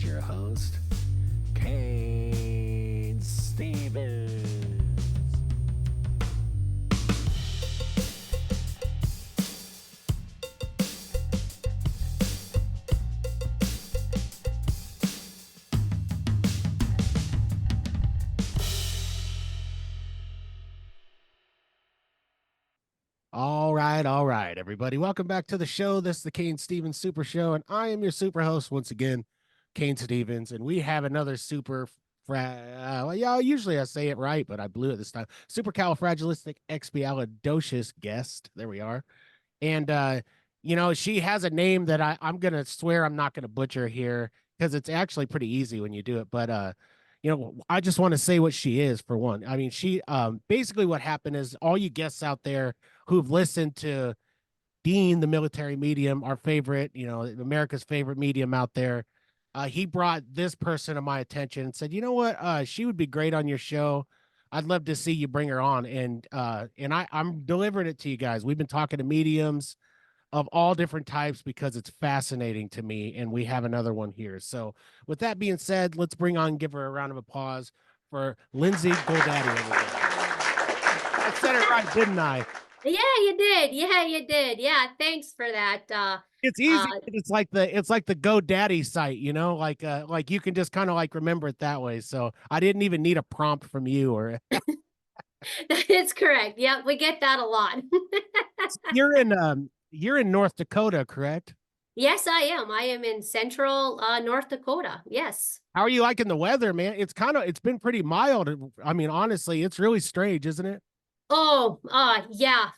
your host, Cain Stevens. All right, everybody. Welcome back to the show. This is the Cain Stevens Super Show, and I am your super host once again, Cain Stevens. And we have another usually I say it right, but I blew it this time. Supercalifragilisticexpialidocious guest. There we are. And she has a name that I'm gonna swear I'm not gonna butcher here because it's actually pretty easy when you do it. But I just want to say what she is for one. I mean, she basically what happened is all you guests out there who've listened to Dean, the military medium, our favorite, America's favorite medium out there. He brought this person to my attention and said, you know what? She would be great on your show. I'd love to see you bring her on. I'm delivering it to you guys. We've been talking to mediums of all different types because it's fascinating to me. And we have another one here. So with that being said, let's give her a round of applause for Lindsay Goldade. I said it right, didn't I? Yeah, you did. Yeah, you did. Yeah, thanks for that. It's easy. It's like the GoDaddy site, like you can just kind of like remember it that way. So I didn't even need a prompt from you or That is correct. Yeah, we get that a lot. you're in North Dakota, correct? Yes, I am. I am in central North Dakota. Yes. How are you liking the weather, man? It's been pretty mild. I mean, honestly, it's really strange, isn't it? Oh, yeah.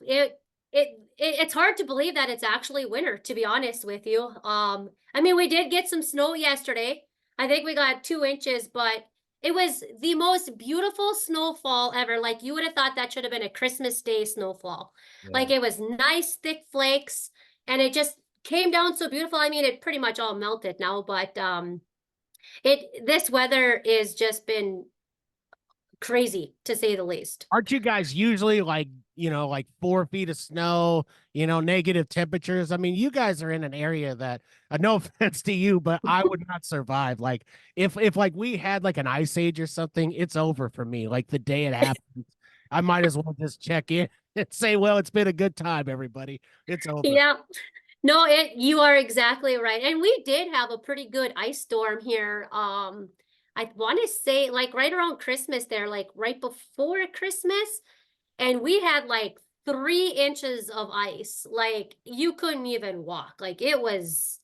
It's hard to believe that it's actually winter, to be honest with you. I mean, we did get some snow yesterday. I think we got 2 inches, but it was the most beautiful snowfall ever. Like you would have thought that should have been a Christmas Day snowfall. Yeah. Like it was nice, thick flakes, and it just came down so beautiful. I mean, it pretty much all melted now, but this weather is just been crazy to say the least. Aren't you guys usually like 4 feet of snow, negative temperatures? I mean, you guys are in an area that, no offense to you, but I would not survive. Like if like we had like an ice age or something, it's over for me. Like the day it happens, I might as well just check in and say, well, it's been a good time, everybody. It's over. Yeah. No, you are exactly right. And we did have a pretty good ice storm here. I want to say like right around Christmas there, like right before Christmas, and we had like 3 inches of ice. Like you couldn't even walk. Like it was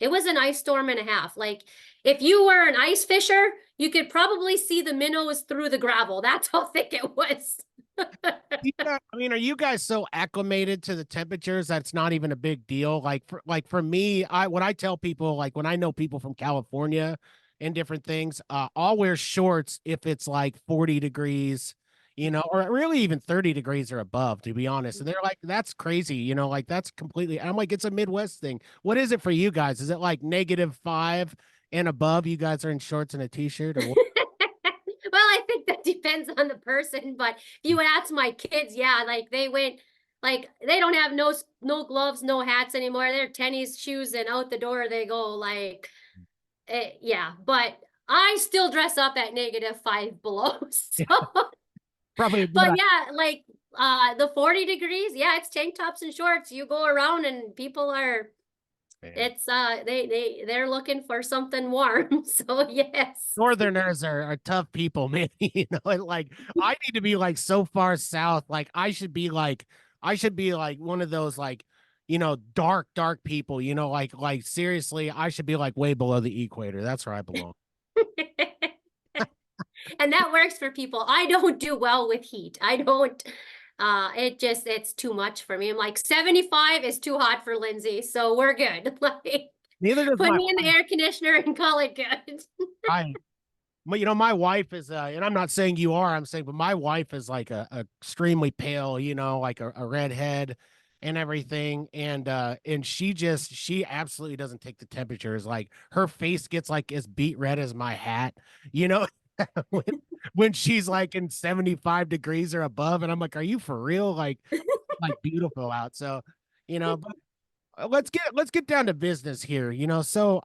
an ice storm and a half. Like if you were an ice fisher, you could probably see the minnows through the gravel. That's how thick it was. Yeah, I mean, are you guys so acclimated to the temperatures that it's not even a big deal? Like for me, when I tell people, like when I know people from California and different things, I'll wear shorts if it's like 40 degrees, or really even 30 degrees or above, to be honest. And they're like, that's crazy, like that's completely. I'm like, it's a Midwest thing. What is it for you guys? Is it like -5 and above? You guys are in shorts and a t-shirt, or what? Well, I think that depends on the person, but if you ask my kids, yeah, like they went like they don't have no gloves, no hats anymore. They're tennis shoes and out the door they go like yeah, but I still dress up at -5 below. So Probably a good but yeah, like the 40 degrees, yeah, it's tank tops and shorts. You go around and people are idea. it's they're looking for something warm. So yes. Northerners are tough people, man. Like I need to be like so far south. Like I should be like one of those like, dark people, like seriously, I should be like way below the equator. That's where I belong. And that works for people. I don't do well with heat. I don't it's too much for me. I'm like 75 is too hot for Lindsay, so we're good. Like Neither does put my me in the air conditioner and call it good. I my wife is and I'm not saying you are, I'm saying, but my wife is like a extremely pale, like a redhead and everything. And she absolutely doesn't take the temperatures. Like her face gets like as beet red as my hat, you know, when, when she's like in 75 degrees or above. And I'm like, are you for real? Like beautiful out. So, but let's get down to business here. So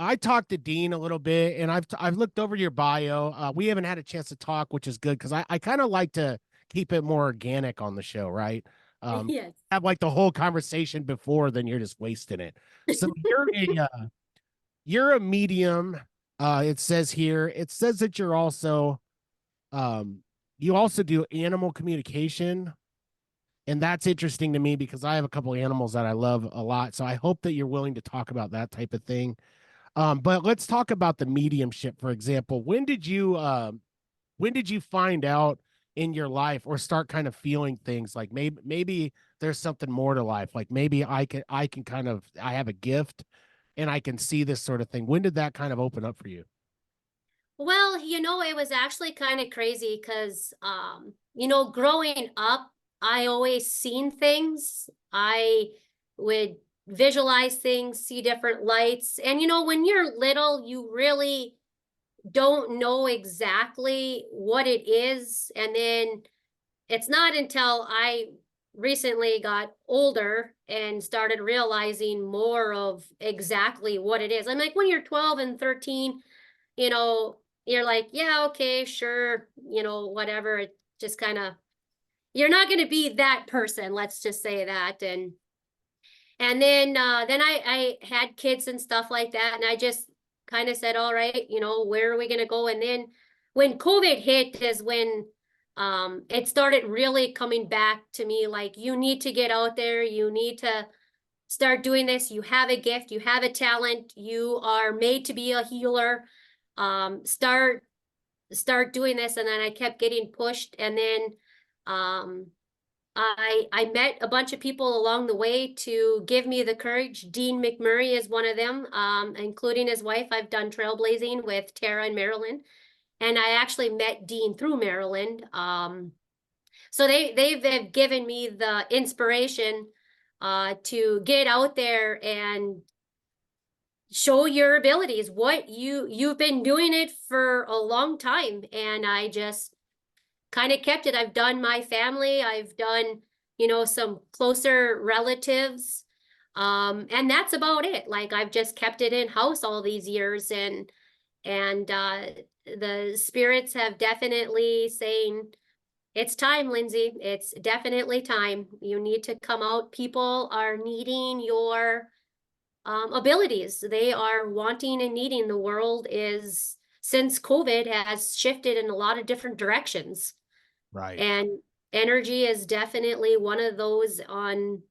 I talked to Dean a little bit, and I've looked over your bio. We haven't had a chance to talk, which is good because I kind of like to keep it more organic on the show, right? Yes. Have like the whole conversation before, then you're just wasting it. So you're a medium. It says here. It says that you're also you also do animal communication, and that's interesting to me because I have a couple animals that I love a lot. So I hope that you're willing to talk about that type of thing. But let's talk about the mediumship, for example. When did you find out in your life or start kind of feeling things like maybe there's something more to life? Like maybe I can kind of I have a gift and I can see this sort of thing. When did that kind of open up for you? Well, it was actually kind of crazy because, growing up, I always seen things. I would visualize things, see different lights. And, when you're little, you really don't know exactly what it is. And then it's not until I recently got older and started realizing more of exactly what it is. I'm like, when you're 12 and 13, you know, you're like, yeah, okay, sure, whatever. It just kind of, you're not going to be that person, let's just say that. And then I had kids and stuff like that, and I just kind of said, all right, where are we going to go? And then when COVID hit is when it started really coming back to me, like, you need to get out there, you need to start doing this. You have a gift, you have a talent, you are made to be a healer. Start doing this. And then I kept getting pushed. And then um I met a bunch of people along the way to give me the courage. Dean McMurray is one of them, including his wife. I've done trailblazing with Tara and Marilyn, and I actually met Dean through Maryland. So they've given me the inspiration to get out there and show your abilities. What you've been doing it for a long time, and I just kind of kept it. I've done my family, I've done, some closer relatives. And that's about it. Like, I've just kept it in house all these years, and the spirits have definitely saying, it's time, Lindsay. It's definitely time. You need to come out. People are needing your abilities. They are wanting and needing. The world is, since COVID has shifted in a lot of different directions. Right. And energy is definitely one of those on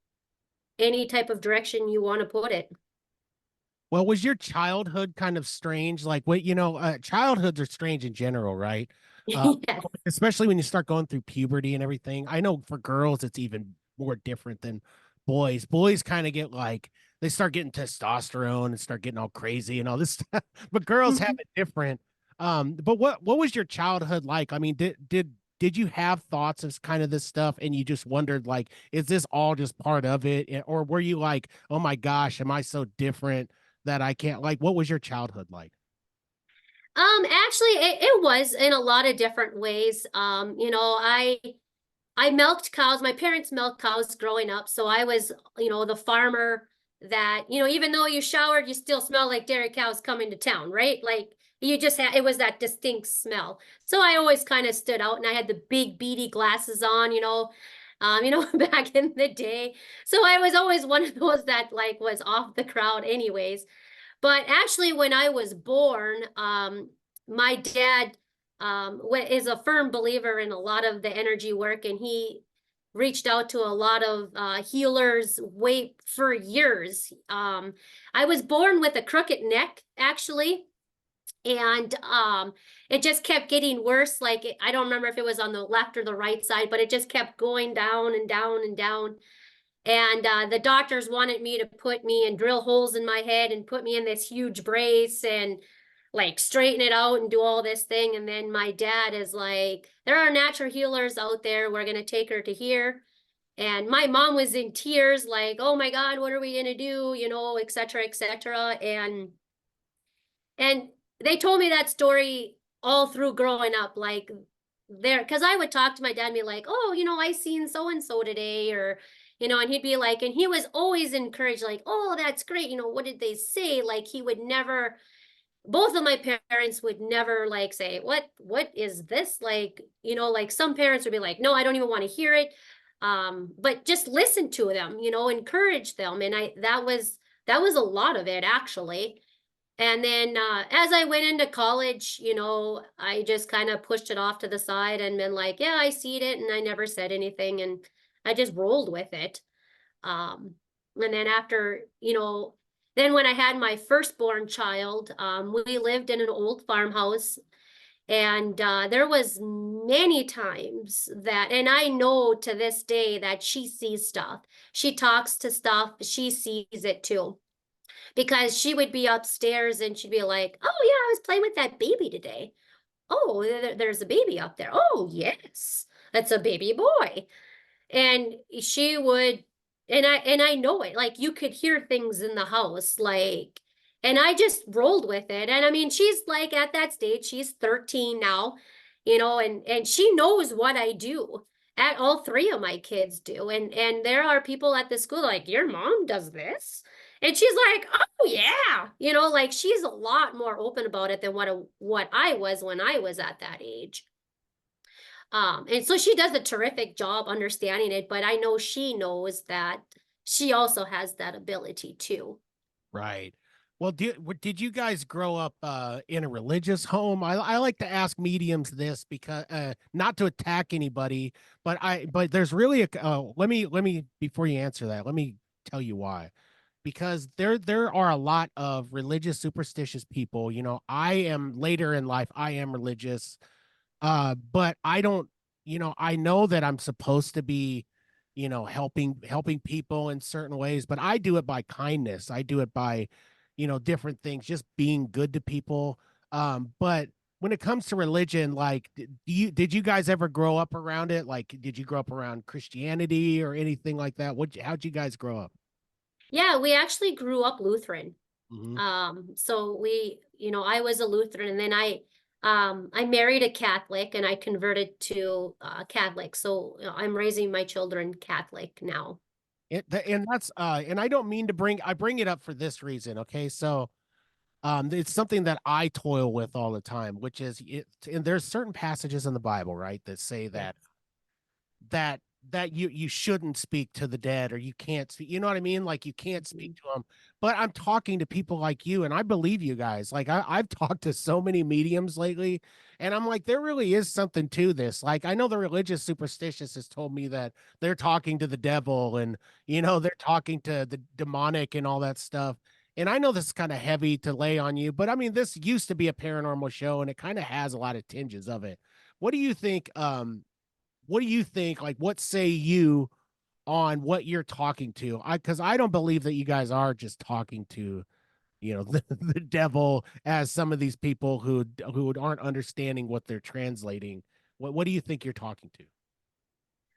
any type of direction you want to put it. Well, was your childhood kind of strange? Like, what, childhoods are strange in general, right? Uh, Yes. Especially when you start going through puberty and everything. I know for girls, it's even more different than boys. Boys kind of get like, they start getting testosterone and start getting all crazy and all this stuff, but girls have it different. But what was your childhood like? I mean, did you have thoughts of kind of this stuff and you just wondered like, is this all just part of it? Or were you like, oh my gosh, am I so different that I can't like what was your childhood like? Actually, it was in a lot of different ways. I milked cows. My parents milked cows growing up. So I was, the farmer that, even though you showered, you still smell like dairy cows coming to town, right? Like, you just had, it was that distinct smell. So I always kind of stood out, and I had the big beady glasses on, back in the day. So I was always one of those that like was off the crowd anyways. But actually, when I was born, my dad is a firm believer in a lot of the energy work, and he reached out to a lot of healers way for years. I was born with a crooked neck, actually, and it just kept getting worse. Like, I don't remember if it was on the left or the right side, but it just kept going down and down and down. And the doctors wanted me to put me and drill holes in my head and put me in this huge brace and like straighten it out and do all this thing. And then my dad is like, there are natural healers out there. We're going to take her to here. And my mom was in tears, like, oh my God, what are we going to do? Et cetera, et cetera. And they told me that story all through growing up, like, there, because I would talk to my dad and be like, oh, I seen so and so today, or and he'd be like, and he was always encouraged, like, oh, that's great. What did they say? Like, he would never, both of my parents would never like say, what is this? Like, like some parents would be like, no, I don't even want to hear it. But just listen to them, encourage them. And that was a lot of it actually. And then as I went into college, I just kind of pushed it off to the side and been like, yeah, I see it. And I never said anything. And I just rolled with it. Um, and then after, then when I had my firstborn child, we lived in an old farmhouse. And there was many times that, and I know to this day that she sees stuff. She talks to stuff. She sees it too because she would be upstairs and she'd be like, oh yeah, I was playing with that baby today. Oh, there's a baby up there. Oh yes, that's a baby boy. And she would, and I know it, like you could hear things in the house, like, and I just rolled with it. And I mean, she's like at that stage, she's 13 now, and she knows what I do. At all three of my kids do. And there are people at the school like, your mom does this. And she's like, oh yeah. Like she's a lot more open about it than what I was when I was at that age. And so she does a terrific job understanding it, but I know she knows that she also has that ability too. Right. Well, did you guys grow up in a religious home? I like to ask mediums this because not to attack anybody, but there's really a let me before you answer that, let me tell you why. Because there are a lot of religious superstitious people. I am later in life, I am religious. But I don't, I know that I'm supposed to be, helping people in certain ways, but I do it by kindness. I do it by, different things, just being good to people. But when it comes to religion, like, did you guys ever grow up around it? Like, did you grow up around Christianity or anything like that? How'd you guys grow up? Yeah, we actually grew up Lutheran. Hmm. So I was a Lutheran, and then I married a Catholic and I converted to Catholic. So I'm raising my children Catholic now. And that's and I bring it up for this reason. Okay. So it's something that I toil with all the time, which is and there's certain passages in the Bible, right, that say Yes. that you shouldn't speak to the dead, or you can't speak, you know what I mean, like you can't speak Mhm. to them. But I'm talking to people like you, and I believe you guys. Like I've talked to so many mediums lately, and I'm like, there really is something to this. Like I know the religious superstitious has told me that they're talking to the devil, and they're talking to the demonic and all that stuff. And I know this is kind of heavy to lay on you, but I mean, this used to be a paranormal show, and it kind of has a lot of tinges of it. What do you think? What do you think? Like, what say you on what you're talking to? Because I don't believe that you guys are just talking to, the devil, as some of these people who aren't understanding what they're translating. What do you think you're talking to?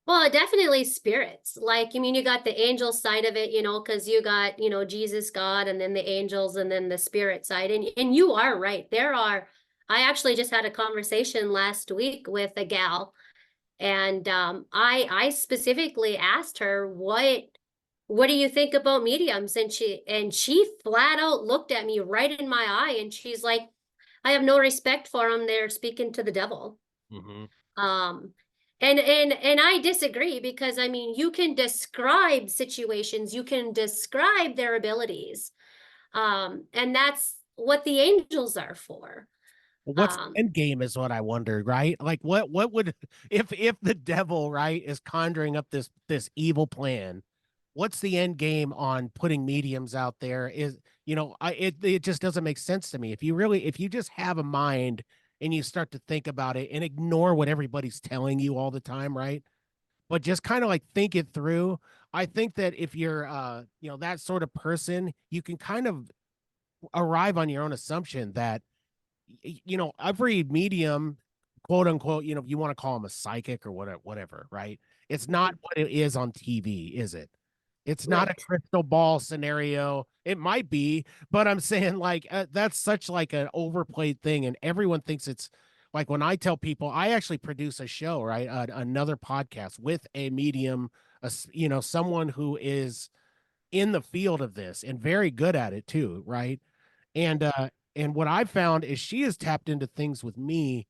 Well, definitely spirits. Like, I mean, you got the angel side of it, because you got, Jesus, God, and then the angels, and then the spirit side. And you are right. I actually just had a conversation last week with a gal, and I specifically asked her, what do you think about mediums? And she flat out looked at me right in my eye, and she's like, I have no respect for them. They're speaking to the devil. Hmm. Um, and I disagree, because I mean, you can describe situations, you can describe their abilities. And that's what the angels are for. What's the Um, end game is what I wondered, right? Like what would if the devil, right, is conjuring up this evil plan, what's the end game on putting mediums out there? Is it just doesn't make sense to me. If you just have a mind and you start to think about it and ignore what everybody's telling you all the time, right? But just kind of like think it through. I think that if you're that sort of person, you can kind of arrive on your own assumption that every medium, quote unquote, you want to call him a psychic or whatever, right? It's not what it is on TV, is it? It's not a right. crystal ball scenario. It might be, but I'm saying like that's such like an overplayed thing, and everyone thinks it's like when I tell people I actually produce a show, right? Another podcast with a medium you know, someone who is in the field of this and very good at it too, right? And what I found is she has tapped into things with me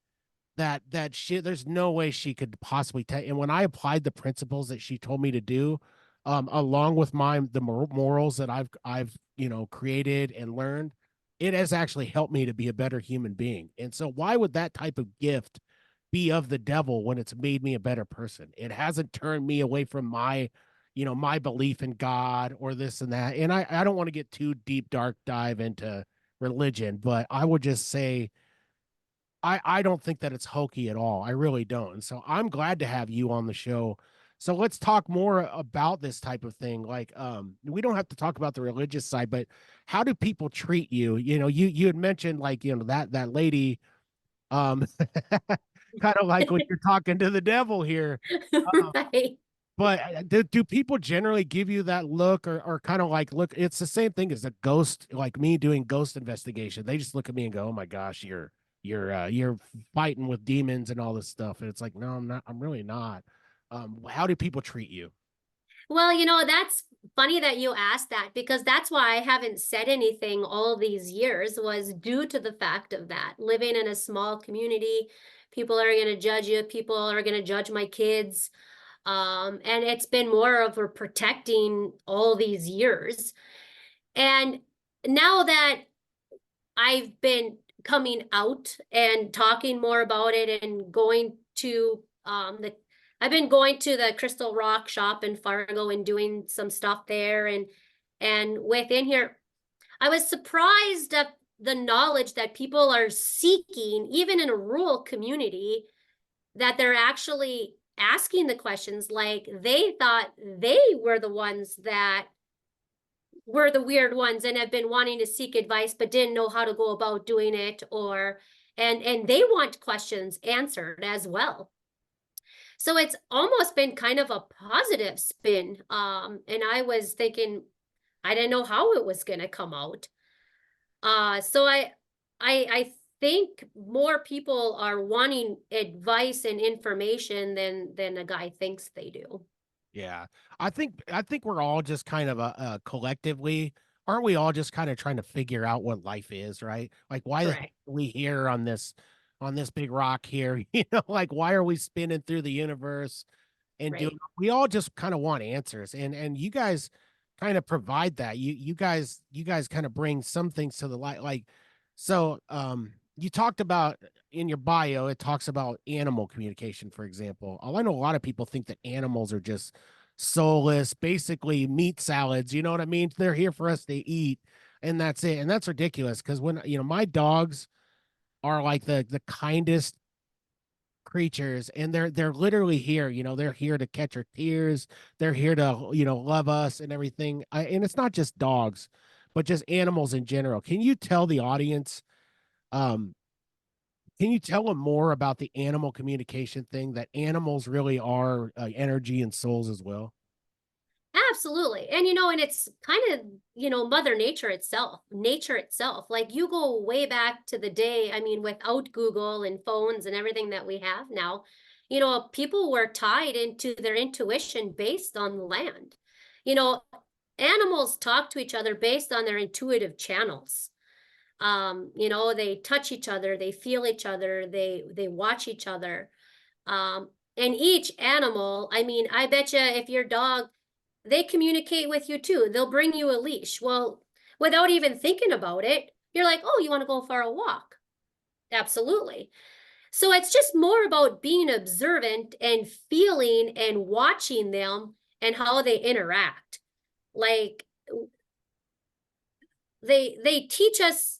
that she there's no way she could possibly take. And when I applied the principles that she told me to do, along with the morals that I've you know created and learned, it has actually helped me to be a better human being. And so why would that type of gift be of the devil when it's made me a better person? It hasn't turned me away from my, you know, my belief in God or this and that. And I don't want to get too deep dark dive into religion, but I would just say I don't think that it's hokey at all. I really don't. And so I'm glad to have you on the show. So let's talk more about this type of thing. Like, we don't have to talk about the religious side, but how do people treat you? You know, you had mentioned like, you know, that lady, um, kind of like when you're talking to the devil here. Right. But do people generally give you that look or kind of like look, it's the same thing as a ghost, like me doing ghost investigation. They just look at me and go, "Oh my gosh, you're fighting with demons and all this stuff." And it's like, "No, I'm not. I'm really not." How do people treat you? Well, that's funny that you asked that because that's why I haven't said anything all these years was due to the fact of that. Living in a small community, people are going to judge you, people are going to judge my kids. And it's been more of a protecting all these years. And now that I've been coming out and talking more about it and going to the I've been going to the Crystal Rock shop in Fargo and doing some stuff there and within here I was surprised at the knowledge that people are seeking even in a rural community that they're actually asking the questions like they thought they were the ones that were the weird ones and have been wanting to seek advice but didn't know how to go about doing it or and they want questions answered as well. So it's almost been kind of a positive spin. And I was thinking I didn't know how it was going to come out. So I think more people are wanting advice and information than a guy thinks they do. Yeah, I think we're all just kind of collectively, aren't we all just kind of trying to figure out what life is, right? Like, why the heck Correct. are we here on this big rock here? You know, like why are we spinning through the universe and doing? Right. We all just kind of want answers, and you guys kind of provide that. You guys kind of bring some things to the light, like so. You talked about in your bio, it talks about animal communication, for example. I know a lot of people think that animals are just soulless, basically meat salads. You know what I mean? They're here for us to eat, and that's it. And that's ridiculous because when you know my dogs are like the kindest creatures, and they're literally here. You know, they're here to catch our tears. They're here to love us and everything. And it's not just dogs, but just animals in general. Can you tell the audience? Um, can you tell them more about the animal communication thing, that animals really are energy and souls as well? Absolutely. And it's kind of, Mother nature itself. Like you go way back to the day, I mean, without Google and phones and everything that we have now, people were tied into their intuition based on the land. You know, Animals talk to each other based on their intuitive channels. They touch each other, they feel each other, they watch each other. And each animal, I mean, I bet you if your dog they communicate with you too. They'll bring you a leash. Well, without even thinking about it, you're like, oh, you want to go for a walk? Absolutely. So it's just more about being observant and feeling and watching them and how they interact. Like they teach us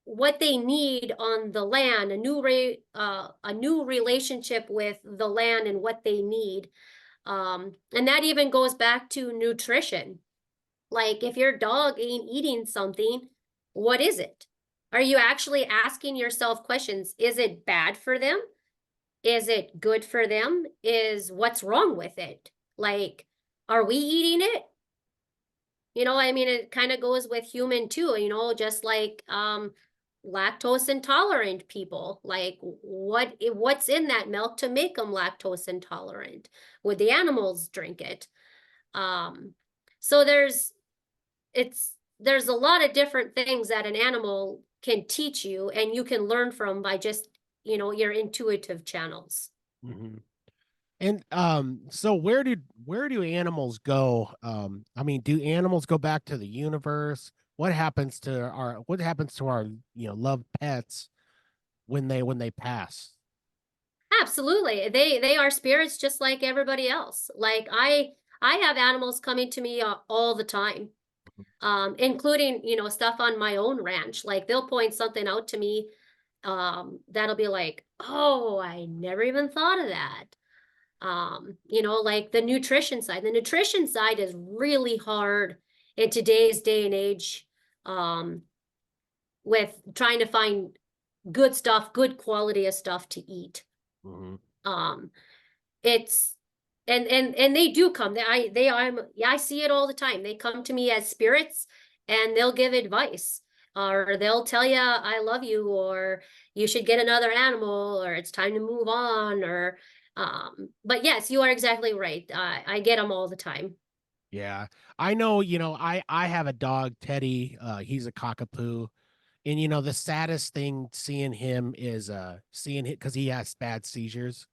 what they need on the land, a new relationship with the land and what they need. And that even goes back to nutrition. Like if your dog ain't eating something, what is it? Are you actually asking yourself questions? Is it bad for them? Is it good for them? Is what's wrong with it? Like, are we eating it? I mean, it kind of goes with human too, just like lactose intolerant people. Like what's in that milk to make them lactose intolerant? Would the animals drink it? Um, so there's a lot of different things that an animal can teach you and you can learn from by just, your intuitive channels. Mhm. And so where do animals go? I mean, do animals go back to the universe? What happens to our loved pets when they pass? Absolutely. They are spirits just like everybody else. Like I have animals coming to me all the time. Including, stuff on my own ranch. Like they'll point something out to me that'll be like, "Oh, I never even thought of that." Like the nutrition side. The nutrition side is really hard in today's day and age um with trying to find good stuff, good quality of stuff to eat. Mhm. Um it's and they do come. Yeah, I see it all the time. They come to me as spirits and they'll give advice. Or they'll tell you I love you, or you should get another animal, or it's time to move on, or but yes, you are exactly right. I get them all the time. Yeah. I know, I have a dog, Teddy. He's a cockapoo. And the saddest thing seeing him is seeing it because he has bad seizures.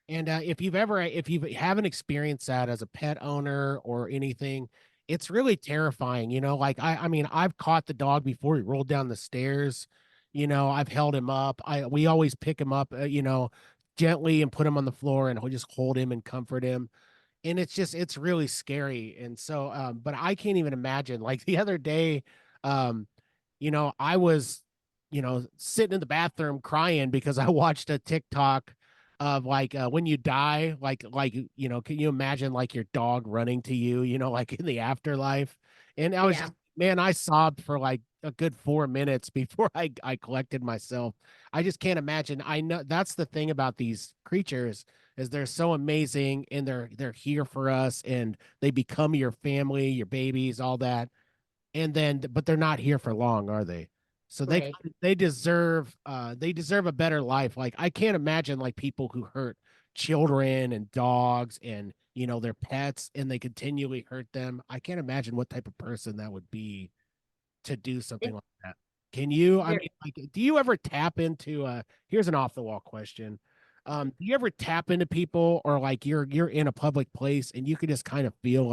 And if you haven't experienced that as a pet owner or anything, it's really terrifying. Like I mean, I've caught the dog before he rolled down the stairs. I've held him up. We always pick him up, gently and put him on the floor and we'll just hold him and comfort him. And it's really scary. And so, but I can't even imagine. Like the other day, um, I was, sitting in the bathroom crying because I watched a TikTok of like when you die, can you imagine like your dog running to you, like in the afterlife? And I was Yeah. just, man, I sobbed for like a good 4 minutes before I collected myself. I just can't imagine. I know that's the thing about these creatures is they're so amazing and they're here for us and they become your family, your babies, all that. And then but they're not here for long, are they? So Right. they deserve a better life. Like I can't imagine like people who hurt children and dogs and their pets and they continually hurt them. I can't imagine what type of person that would be to do something It, like that. Can you, I there mean, like, do you ever tap into here's an off the wall question. Do you ever tap into people or like you're in a public place and you can just kind of feel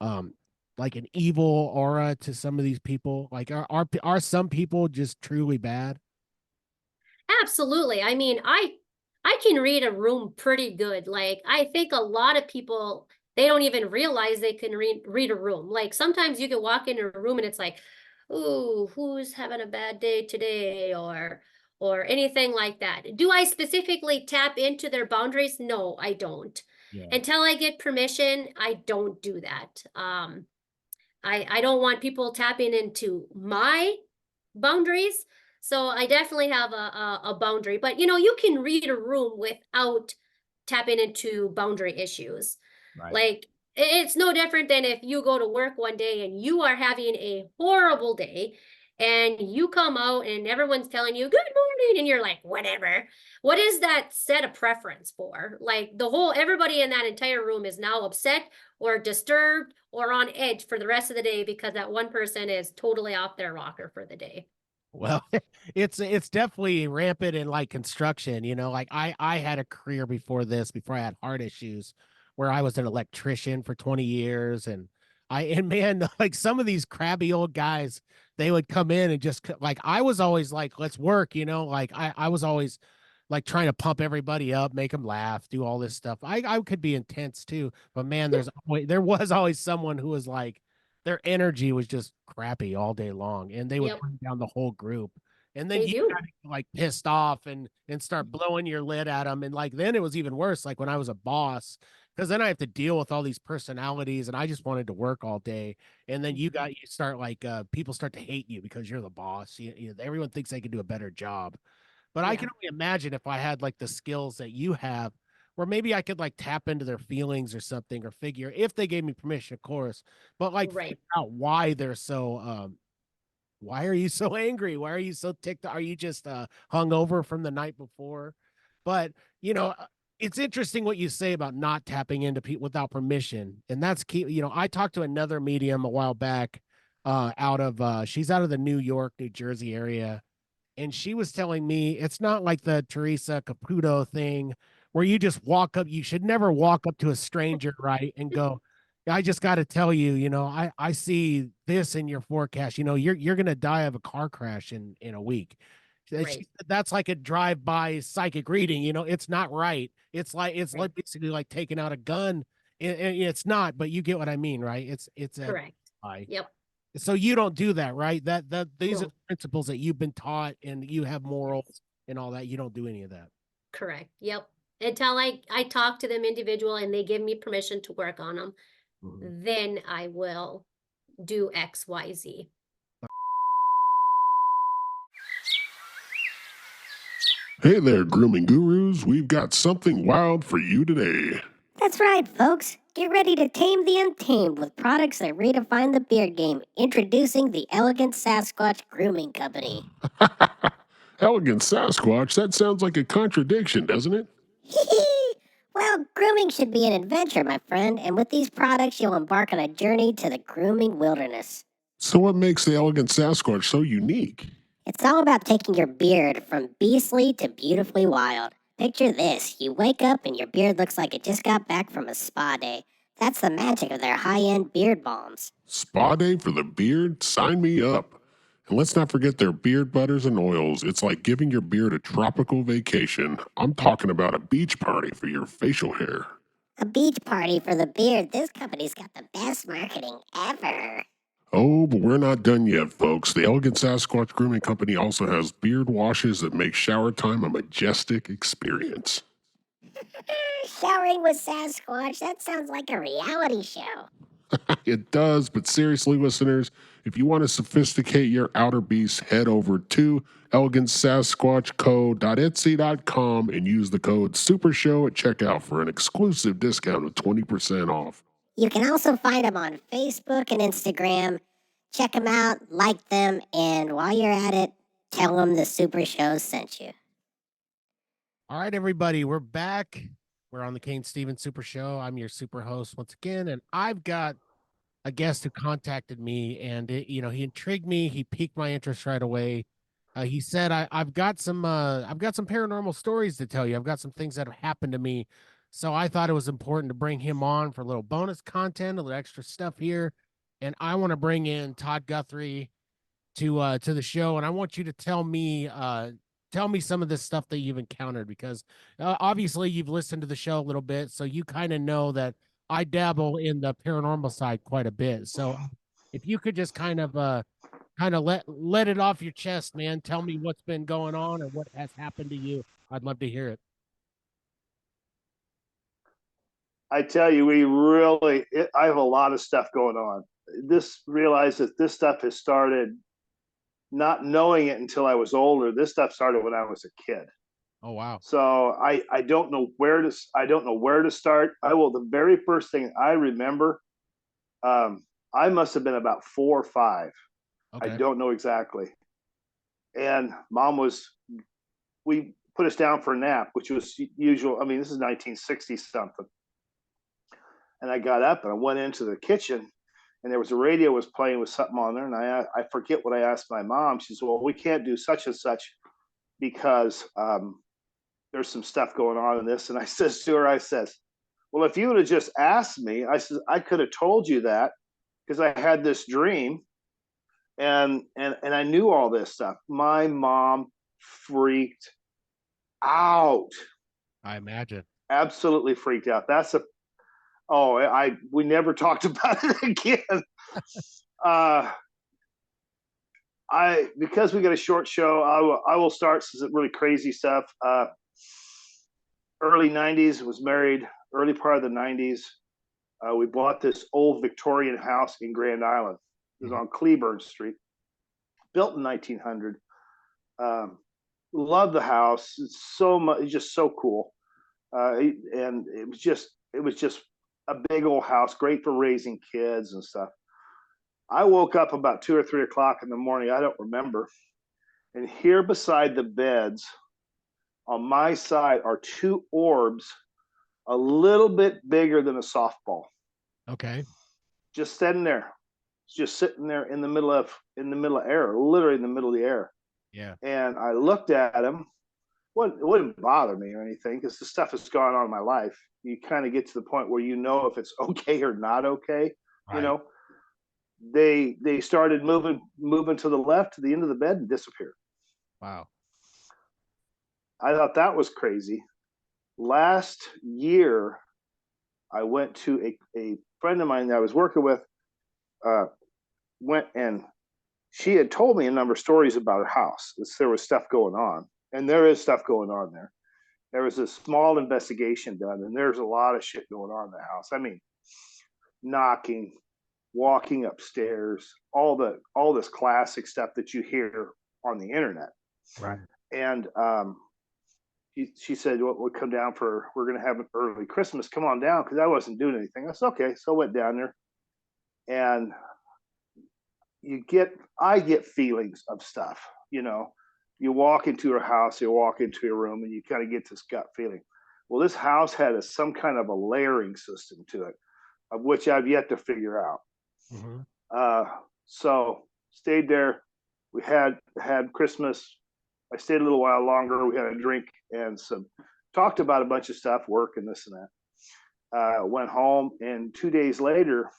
um like an evil aura to some of these people? Like are some people just truly bad? Absolutely. I mean, I can read a room pretty good. Like I think a lot of people they don't even realize they can read a room. Like sometimes you can walk into a room and it's like, "Ooh, who's having a bad day today?" or anything like that. Do I specifically tap into their boundaries? No, I don't. Yeah. Until I get permission, I don't do that. I don't want people tapping into my boundaries. So I definitely have a boundary, but you can read a room without tapping into boundary issues. Right. Like it's no different than if you go to work one day and you are having a horrible day and you come out and everyone's telling you good morning and you're like whatever. What is that set of preference for? Like the whole everybody in that entire room is now upset or disturbed or on edge for the rest of the day because that one person is totally off their rocker for the day. Well, it's definitely rampant in like construction, like I had a career before I had heart issues where I was an electrician for 20 years and man, like some of these crabby old guys, they would come in and just like I was always like let's work, like I was always like trying to pump everybody up, make them laugh, do all this stuff. I could be intense too, but man, there was always someone who was like their energy was just crappy all day long, and they would Yep, bring down the whole group. And then they you do. got like pissed off and start blowing your lid at them, and like then it was even worse. Like when I was a boss, because then I have to deal with all these personalities, and I just wanted to work all day. And then you start like people start to hate you because you're the boss. Everyone thinks they can do a better job. But I Yeah, can only imagine if I had like the skills that you have, where maybe I could like tap into their feelings or something, or figure if they gave me permission, of course, but like right. figure out why they're so Why are you so angry? Why are you so ticked? Are you just hungover from the night before? But you know, it's interesting what you say about not tapping into people without permission, and that's key. You know, I talked to another medium a while back, out of she's out of the New York, New Jersey area, and she was telling me it's not like the Teresa Caputo thing where you just walk up. You should never walk up to a stranger, right, and go, I just got to tell you, I see this in your forecast. You're gonna die of a car crash in a week. Right, That's like a drive-by psychic reading. It's not right. It's right, like basically like taking out a gun. It's not, but you get what I mean, right? It's a correct. lie. Yep. So you don't do that, right? That these are No, the principles that you've been taught, and you have yes, morals and all that. You don't do any of that. correct. Yep. Until I talk to them individual and they give me permission to work on them, Mhm. then I will do X, Y, Z. Hey there, grooming gurus. We've got something wild for you today. That's right, folks. Get ready to tame the untamed with products that redefine the beard game. Introducing the Elegant Sasquatch Grooming Company. Elegant Sasquatch, that sounds like a contradiction, doesn't it? Well, grooming should be an adventure, my friend, and with these products, you'll embark on a journey to the grooming wilderness. So, what makes the Elegant Sasquatch so unique? It's all about taking your beard from beastly to beautifully wild. Picture this: you wake up and your beard looks like it just got back from a spa day. That's the magic of their high end beard balms. Spa day for the beard? Sign me up. And let's not forget their beard butters and oils. It's like giving your beard a tropical vacation. I'm talking about a beach party for your facial hair. A beach party for the beard. This company's got the best marketing ever. Oh, but we're not done yet, folks. The Elegant Sasquatch Grooming Company also has beard washes that make shower time a majestic experience. Showering with Sasquatch? That sounds like a reality show. It does, but seriously, listeners, if you want to sophisticate your outer beast, head over to elegantsasquatchco.etsy.com and use the code SUPERSHOW at checkout for an exclusive discount of 20% off. You can also find them on Facebook and Instagram. Check them out, like them, and while you're at it, tell them the Super Show sent you. All right, everybody, we're back. We're on the Cain Stevens Super Show. I'm your super host once again, and I've got a guest who contacted me, and he intrigued me. He piqued my interest right away. He said, I've got some paranormal stories to tell you. I've got some things that have happened to me." So I thought it was important to bring him on for a little bonus content, a little extra stuff here. And I want to bring in Todd Guthrie to the show, and I want you to tell me some of this stuff that you've encountered, because obviously you've listened to the show a little bit, so you kind of know that I dabble in the paranormal side quite a bit. So if you could just kind of let it off your chest, man. Tell me what's been going on and what has happened to you. I'd love to hear it. I tell you, I have a lot of stuff going on. Realize that this stuff has started not knowing it until I was older. This stuff started when I was a kid. Oh wow. So I don't know where to start. The very first thing I remember, I must have been about 4 or 5. I Okay. don't know exactly. And we put us down for a nap, which was usual. I mean, this is 1960 something. And I got up and I went into the kitchen, and there was a radio was playing with something on there, and I forget what I asked my mom. She said, "Well, we can't do such and such because there's some stuff going on in this." And I says to her, I says, "Well, if you would have just asked me, I said I could have told you that because I had this dream, and I knew all this stuff." My mom freaked out, I imagine. absolutely freaked out. We never talked about it again. uh because we got a short show, I will start some really crazy stuff. Early 90s, was married early part of the 90s. We bought this old Victorian house in Grand Island. It was Mhm. on Cleburne Street, built in 1900. Love the house. It's so much. It's just so cool. And it was just a big old house, great for raising kids and stuff. I woke up about 2 or 3 o'clock in the morning. I don't remember. And here beside the beds on my side are two orbs a little bit bigger than a softball, Okay. just sitting there, in the middle of air, literally in the middle of the air. Yeah. And I looked at them. Well, it wouldn't bother me or anything because the stuff has gone on in my life. You kind of get to the point where you know if it's okay or not okay. You Right. know, they started moving to the left to the end of the bed and disappeared. Wow. I thought that was crazy. Last year, I went to a friend of mine that I was working with, went and she had told me a number of stories about her house. There was stuff going on, and there is stuff going on there. There was a small investigation done, and there's a lot of shit going on in the house. I mean, knocking, walking upstairs, all this classic stuff that you hear on the internet. Right. And she said, well, we'll come down we're going to have an early Christmas. Come on down. Cause I wasn't doing anything. I said, okay. So I went down there, and I get feelings of stuff, you know, you walk into her house, you walk into a room, and you kind of get this gut feeling. Well, this house had some kind of a layering system to it, of which I've yet to figure out. Mm-hmm. So stayed there. We had Christmas. I stayed a little while longer. We had a drink and talked about a bunch of stuff, work and this and that. Went home, and 2 days later,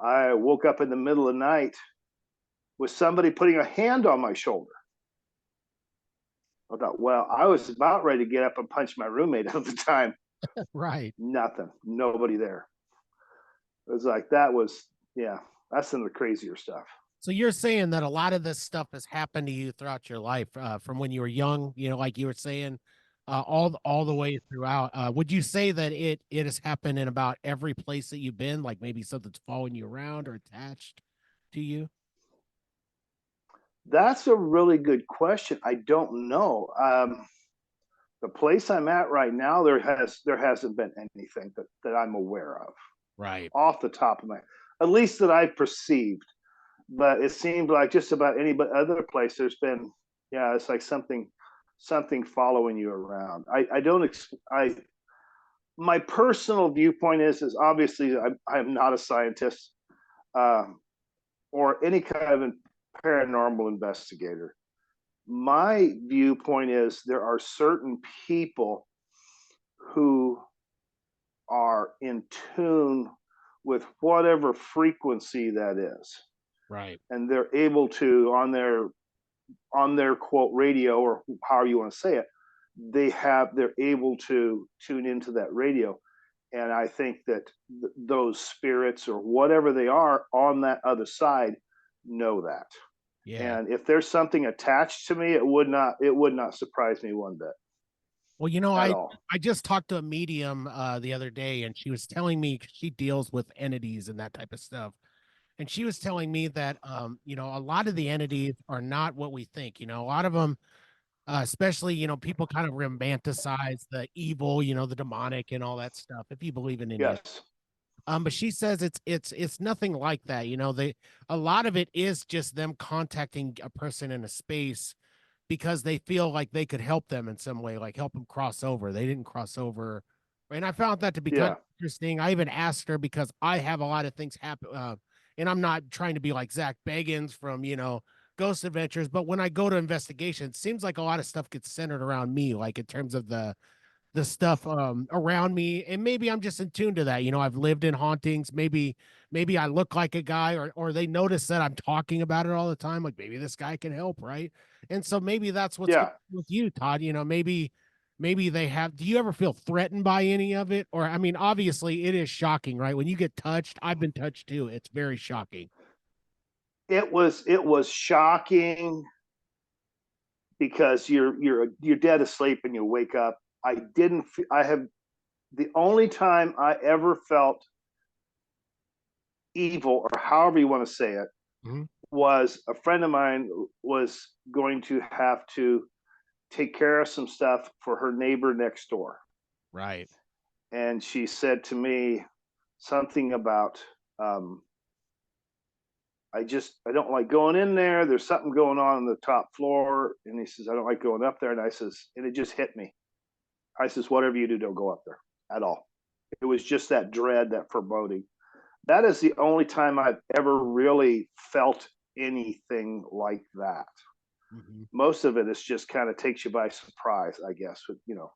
I woke up in the middle of the night with somebody putting a hand on my shoulder. I thought, well, I was about ready to get up and punch my roommate at the time. Right. Nothing. Nobody there. It was like, yeah, that's some of the crazier stuff. So you're saying that a lot of this stuff has happened to you throughout your life, from when you were young, you know, like you were saying, all the way throughout. Would you say that it has happened in about every place that you've been, like maybe something's following you around or attached to you? That's a really good question. I don't know. The place I'm at right now, there hasn't been anything that I'm aware of. Right. Off the top of my, at least that I've perceived. But it seemed like just about any other place there's been, yeah, it's like something following you around. My personal viewpoint is obviously I'm not a scientist, or any kind of paranormal investigator. My viewpoint is there are certain people who are in tune with whatever frequency that is. Right. And they're able to, on their quote radio, or however you want to say it, they're able to tune into that radio. And I think that those spirits or whatever they are on that other side know that. Yeah. And if there's something attached to me, it would not surprise me one bit. Well, you know, at I all. just talked to a medium the other day, and she was telling me, 'cause she deals with entities and that type of stuff. And she was telling me that you know, a lot of the entities are not what we think. You know, a lot of them, especially, you know, people kind of romanticize the evil, you know, the demonic and all that stuff, if you believe in any of it. Yes. But she says it's nothing like that. You know, a lot of it is just them contacting a person in a space because they feel like they could help them in some way, like help them cross over. They didn't cross over. And I found that to be kind Yeah. of interesting. I even asked her because I have a lot of things happen. And I'm not trying to be like Zach Bagans from, you know, Ghost Adventures, but when I go to investigation, it seems like a lot of stuff gets centered around me, like in terms of the stuff around me, and maybe I'm just in tune to that. You know, I've lived in hauntings. Maybe I look like a guy, or they notice that I'm talking about it all the time, like maybe this guy can help, right? And so maybe that's what's Yeah. going on with you, Todd. You know, maybe they have. Do you ever feel threatened by any of it? Or I mean, obviously it is shocking, right? When you get touched, I've been touched too. It's very shocking. It was shocking because you're dead asleep and you wake up. I have the only time I ever felt evil, or however you want to say it, Mhm. was a friend of mine was going to have to take care of some stuff for her neighbor next door. Right. And she said to me something about I don't like going in there. There's something going on the top floor. And he says, I don't like going up there. And I says, and it just hit me. I says, whatever you do, don't go up there at all. It was just that dread, that foreboding. That is the only time I've ever really felt anything like that. Mhm. Most of it is just kind of takes you by surprise, I guess, you know,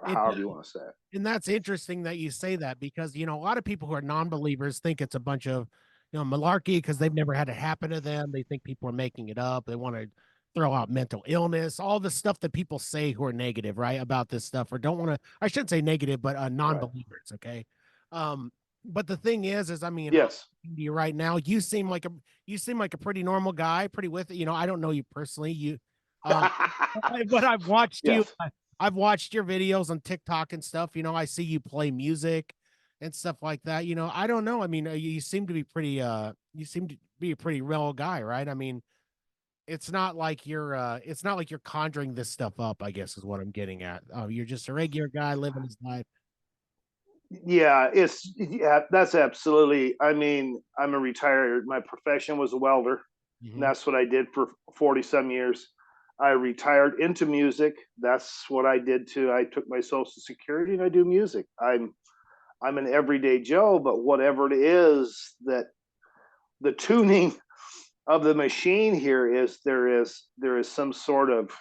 or It however does. you want to say it. And that's interesting that you say that because, you know, a lot of people who are non-believers think it's a bunch of, you know, malarkey because they've never had it happen to them. They think people are making it up. They want to throw out mental illness, all the stuff that people say who are negative, right, about this stuff, or don't want to, I shouldn't say negative, but Right. non-believers. Okay. But the thing is I mean, I'm Yes. talking to you right now, you seem like a pretty normal guy, pretty with it. You know, I don't know you personally. Um, but I've watched you. Yes. I've watched your videos on TikTok and stuff. You know, I see you play music and stuff like that. You know, I don't know. I mean, you seem to be pretty. You seem to be a pretty real guy, right? I mean, it's not like you're. It's not like you're conjuring this stuff up. I guess is what I'm getting at. You're just a regular guy living his life. Yeah, that's absolutely. I mean, I'm a retired. My profession was a welder, and Mhm. that's what I did for 40 some years. I retired into music. That's what I did too. I took my social security and I do music. I'm an everyday Joe, but whatever it is that the tuning of the machine here is there is some sort of,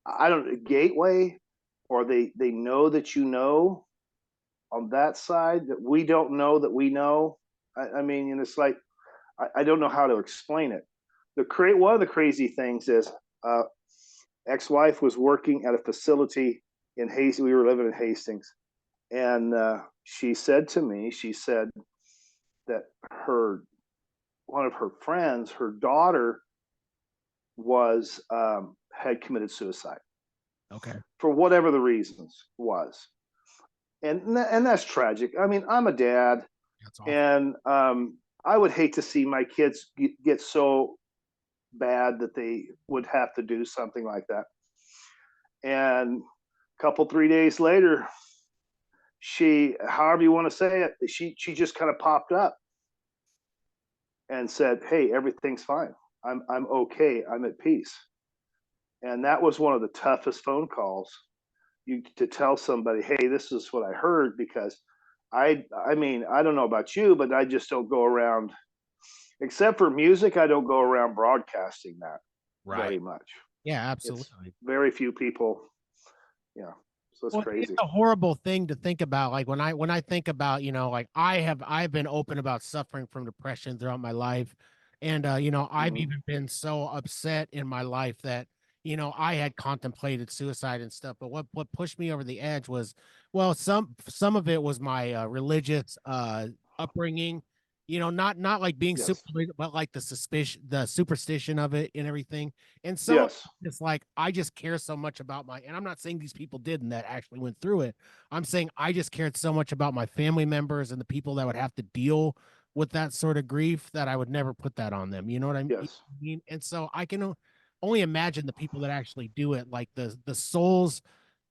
I don't, gateway, or they know that you know on that side that we don't know that we know. I mean, and it's like I don't know how to explain it. One of the crazy things is uh, ex-wife was working at a facility in Hastings. We were living in Hastings, and she said to me, she said that her one of her friends, her daughter, was had committed suicide Okay, for whatever the reasons was, and that's tragic. I mean, I'm a dad, that's awful. and I would hate to see my kids get so bad that they would have to do something like that. And a couple 3 days later, she, however you want to say it, she just kind of popped up and said, "Hey, everything's fine. I'm okay. I'm at peace." And that was one of the toughest phone calls you to tell somebody, "Hey, this is what I heard," because I mean, I don't know about you, but I just don't go around, except for music, I don't go around broadcasting that Right. very much. Yeah, It's absolutely. very few people, yeah. So it's Well, it's crazy. a horrible thing to think about. Like when I think about, you know, like I've been open about suffering from depression throughout my life. And you know, I've Hmm. even been so upset in my life that, you know, I had contemplated suicide and stuff. But what pushed me over the edge was, well, some of it was my religious upbringing, you know, not like being super, Yes. but like the superstition of it and everything. And some of Yes. it's like I just care so much about and I'm not saying these people didn't that actually went through it. I'm saying I just cared so much about my family members and the people that would have to deal with that sort of grief that I would never put that on them. You know what I Yes. mean? And so I can only imagine the people that actually do it, like the souls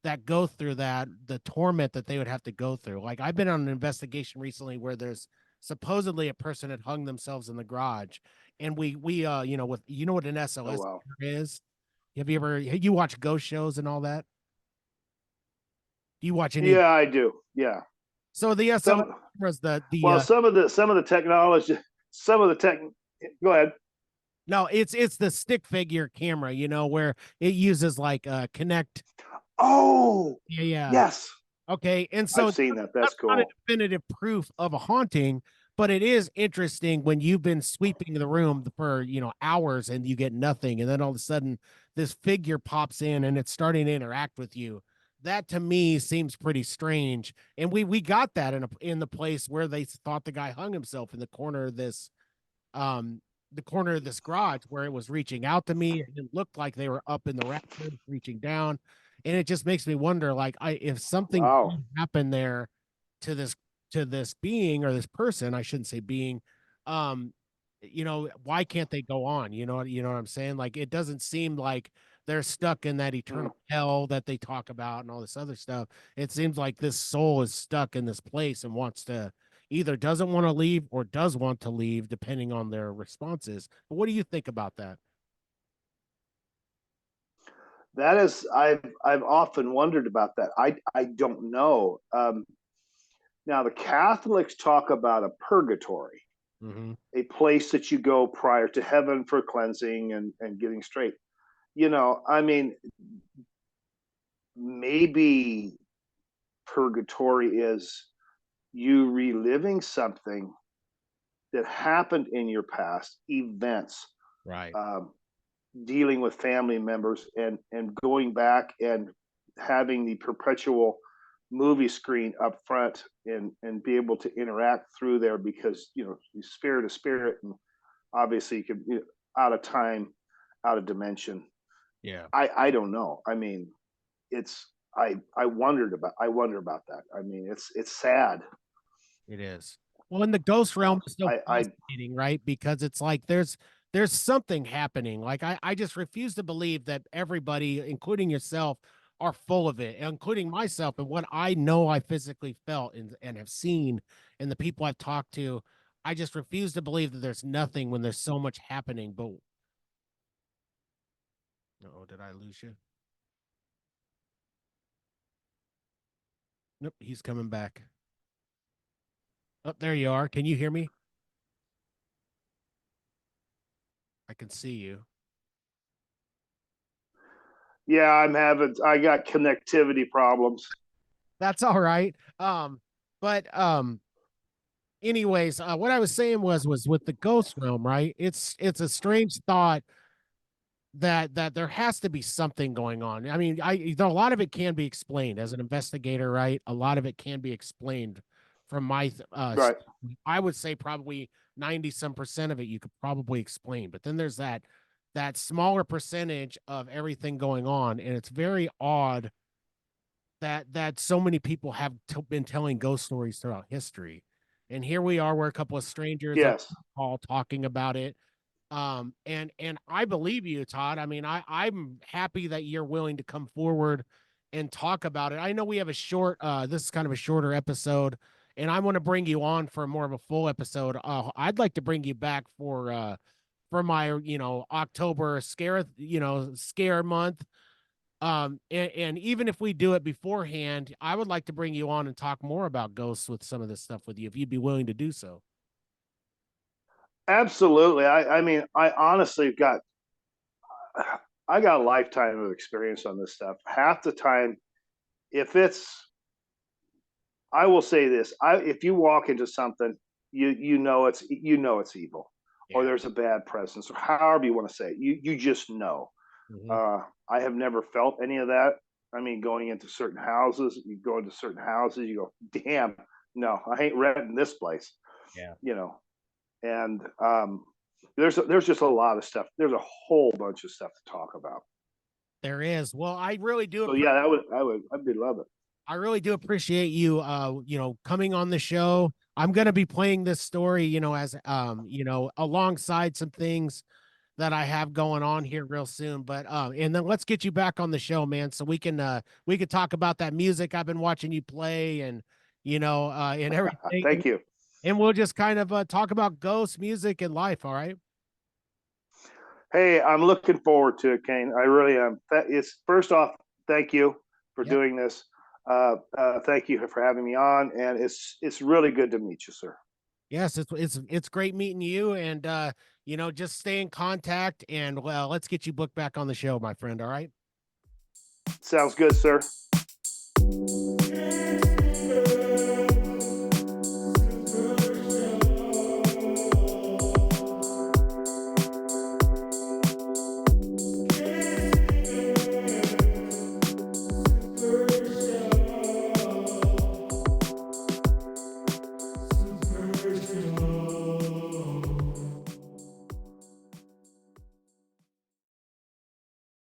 that go through that, the torment that they would have to go through. Like I've been on an investigation recently where there's supposedly a person had hung themselves in the garage, and we you know, with you know what an Oh SOS wow. is. You watch ghost shows and all that? Do you watch any of Yeah, I do. Yeah. so the SOS Some cameras, well, some of the technology, some of the tech. Go ahead. no, it's the stick figure camera, you know, where it uses like connect. Oh, Yeah, yeah. yes. Okay. And I've so seen that. That's that's not a cool. definitive proof of a haunting, but it is interesting when you've been sweeping the room for, you know, hours and you get nothing. And then all of a sudden this figure pops in and it's starting to interact with you. That to me seems pretty strange. And we got that in the place where they thought the guy hung himself in um the corner of this garage where it was reaching out to me. It looked like they were up in the rafters reaching down. And it just makes me wonder, like, if something Wow. happened there to this being or this person, I shouldn't say being, um, you know, why can't they go on? You know what I'm saying? Like it doesn't seem like they're stuck in that Mm. eternal hell that they talk about and all this other stuff. It seems like this soul is stuck in this place and wants to, either doesn't want to leave or does want to leave, depending on their responses. But what do you think about that? That is, I've often wondered about that. I don't know. Now the Catholics talk about a purgatory, a place that you go prior to heaven for cleansing and getting straight. You know, I mean, maybe purgatory is you reliving something that happened in your past, events, Right. dealing with family members, and going back and having the perpetual movie screen up front and be able to interact through there, because you know, spirit to spirit, and obviously you can, you know, out of time, out of dimension. Yeah. I don't know. I mean, it's I wonder about that. I mean, it's sad. It is. Well, in the ghost realm is so I fascinating, right? Because it's like there's something happening. Like I just refuse to believe that everybody, including yourself, are full of it, including myself and what I know I physically felt and have seen, and the people I've talked to. I just refuse to believe that there's nothing when there's so much happening. But oh, did I lose you? Nope, he's coming back. Oh, there you are. Can you hear me? I can see you. Yeah, I got connectivity problems. That's all right. But anyways, what I was saying was with the ghost realm, right? It's a strange thought that there has to be something going on. I mean, a lot of it can be explained as an investigator, right? A lot of it can be explained from my Right. I would say probably 90 some percent of it you could probably explain. But then there's that smaller percentage of everything going on, and it's very odd that so many people have been telling ghost stories throughout history. And here we are, we're a couple of strangers on Yes. the call talking about it. And I believe you, Todd. I mean, I'm happy that you're willing to come forward and talk about it. I know we have a short this is kind of a shorter episode, and I want to bring you on for more of a full episode. I'd like to bring you back for my, October scare month. And even if we do it beforehand, I would like to bring you on and talk more about ghosts with some of this stuff with you, if you'd be willing to do so. Absolutely. I mean, I honestly I got a lifetime of experience on this stuff. Half the time, if it's, I will say this: if you walk into something, you know it's evil, or Yeah. there's a bad presence, or however you want to say it. You just know. Mhm. I have never felt any of that. I mean, going into certain houses, you go into certain houses, you go, damn, no, I ain't renting this place. Yeah. You know, and there's just a lot of stuff. There's a whole bunch of stuff to talk about. There is. Well, I really do So yeah, I'd be love it. I really do appreciate you coming on the show. I'm going to be playing this story, as alongside some things that I have going on here real soon. But and then let's get you back on the show, man, so we could talk about that music I've been watching you play, and and everything. Thank you. And we'll just kind of talk about ghost music and life, all right? Hey, I'm looking forward to it, Cain. I really am. It's first off, thank you for Yep. doing this. Thank you for having me on, and it's really good to meet you, sir. Yes, it's great meeting you, and just stay in contact, and well, let's get you booked back on the show, my friend, all right? Sounds good, sir.